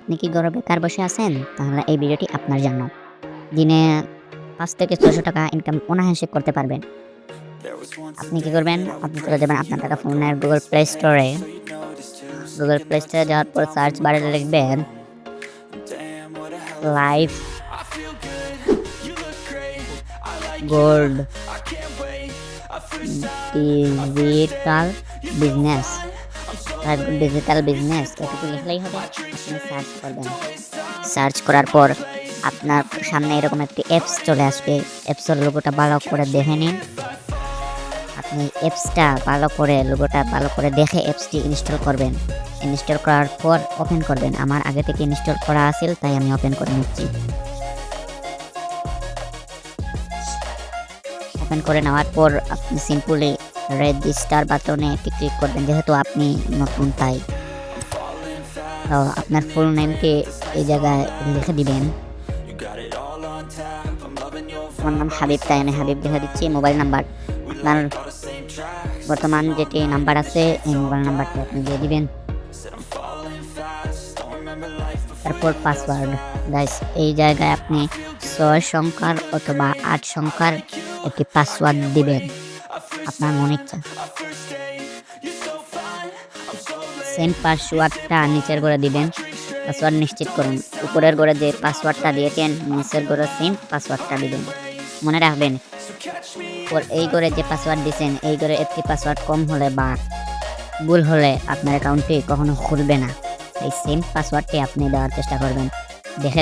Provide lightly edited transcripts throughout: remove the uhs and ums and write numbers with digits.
আপনি কি ঘরে বেকার বসে আছেন? তাহলে এই ভিডিওটি আপনার জন্য। দিনে ৫ থেকে ৬০০ টাকা ইনকাম অনায়াসে করতে পারবেন। আপনি কি করবেন? আপনি চলে যাবেন আপনার টাকা ফোনের Google Play Store এ। Google Play Store এ যাওয়ার পর সার্চ বারে লিখবেন life gold digital business. Digital business এটুকু লিখলেই হবে। আপনি সার্চ করবেন। সার্চ করার পর আপনার সামনে এরকম একটি অ্যাপস চলে আসবে। অ্যাপসের লোগোটা ভালো করে দেখে নিন। আপনি অ্যাপসটা ভালো করে লোগোটা ভালো করে দেখে অ্যাপসটি ইনস্টল করবেন। ইনস্টল করার পর ওপেন করবেন। আমার আগে থেকে ইনস্টল করা আছিল তাই আমি ওপেন করে নিচ্ছি। ওপেন করে নেওয়ার পর আপনি সিম্পলি রেজিস্টার বাটনে একটি ক্লিক করবেন, যেহেতু আপনি নতুন তাই। তো আপনার ফুল নেমকে এই জায়গায় লিখে দিবেন। আমার নাম হাবিব, তাই আমি হাবিব লিখে দিচ্ছি। মোবাইল নাম্বার আপনার বর্তমান যেটি নাম্বার আছে এই মোবাইল নাম্বারটি আপনি দিয়ে দিবেন। তারপর পাসওয়ার্ড গাইস, এই জায়গায় আপনি ৬ সংখ্যার অথবা ৮ সংখ্যার একটি পাসওয়ার্ড দিবেন আপনার মনে ইচ্ছা। সেম পাসওয়ার্ডটা নিচের ঘরে দিবেন। পাসওয়ার্ড নিশ্চিত করুন। উপরের ঘরে যে পাসওয়ার্ডটা দিয়েছেন নিচের ঘরে সেম পাসওয়ার্ডটা দিবেন। মনে রাখবেন এই ঘরে যে পাসওয়ার্ড দিয়েছেন এই ঘরে একটি পাসওয়ার্ড কম হলে বা ভুল হলে আপনার অ্যাকাউন্টটি কখনো খুলবে না। এই সেম পাসওয়ার্ডটি আপনি দেওয়ার চেষ্টা করবেন। দেখে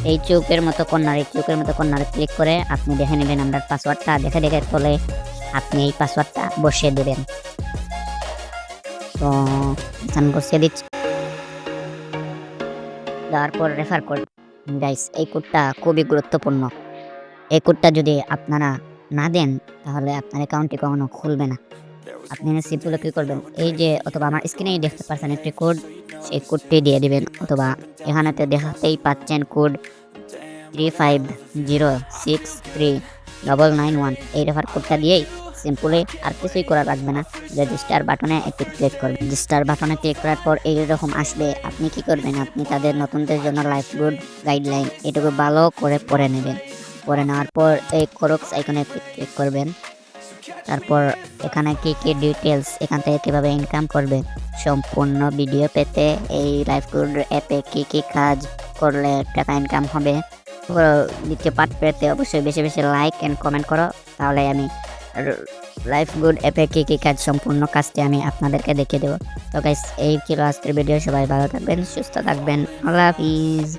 এই চৌকের মতো কর্নারে ক্লিক করে আপনি দেখে নেবেন আপনার পাসওয়ার্ডটা। দেখে তোলে আপনি এই পাসওয়ার্ডটা বসিয়ে দেবেন। তো আমি বসিয়ে দিচ্ছি। দেওয়ার পর রেফার কোড গাইস, এই কোডটা খুবই গুরুত্বপূর্ণ। এই কোডটা যদি আপনারা না দেন তাহলে আপনার অ্যাকাউন্টটি কখনো খুলবে না। আপনি সিম্পলি কি করবেন, এই যে অথবা আমার স্ক্রিনেই দেখতে পাচ্ছেন একটি কোড, সেই কোডটি দিয়ে দিবেন। অথবা এখানেতে দেখাতেই পাচ্ছেন কোড 35063991। এই রেফার কোডটা দিয়েই সিম্পলি আর কিছুই করা লাগবে না। রেজিস্টার বাটনে একটি ক্লিক করবেন। রেজিস্টার বাটনে ক্লিক করার পর এইরকম আসবে। আপনি কি করবেন, আপনি তাদের নতুনদের জন্য লাইফ গুড গাইডলাইন এটুকু ভালো করে পড়ে নেবেন। পড়ে নেওয়ার পর এই ক্রক্স আইকনে ক্লিক করবেন। তারপর এখানে কি ডিটেলস, এখান থেকে কীভাবে ইনকাম করবে সম্পূর্ণ ভিডিও পেতে এই লাইফ গুড অ্যাপে কি কাজ করলে টাকা ইনকাম হবে, দ্বিতীয় পার্ট পেতে অবশ্যই বেশি লাইক অ্যান্ড কমেন্ট করো। তাহলে আমি লাইফ গুড অ্যাপে কি কাজ সম্পূর্ণ কাজটি আমি আপনাদেরকে দেখিয়ে দেবো। তো গাইস, এই ছিল আজকের ভিডিও। সবাই ভালো থাকবেন, সুস্থ থাকবেন। আল্লাহ হাফিজ।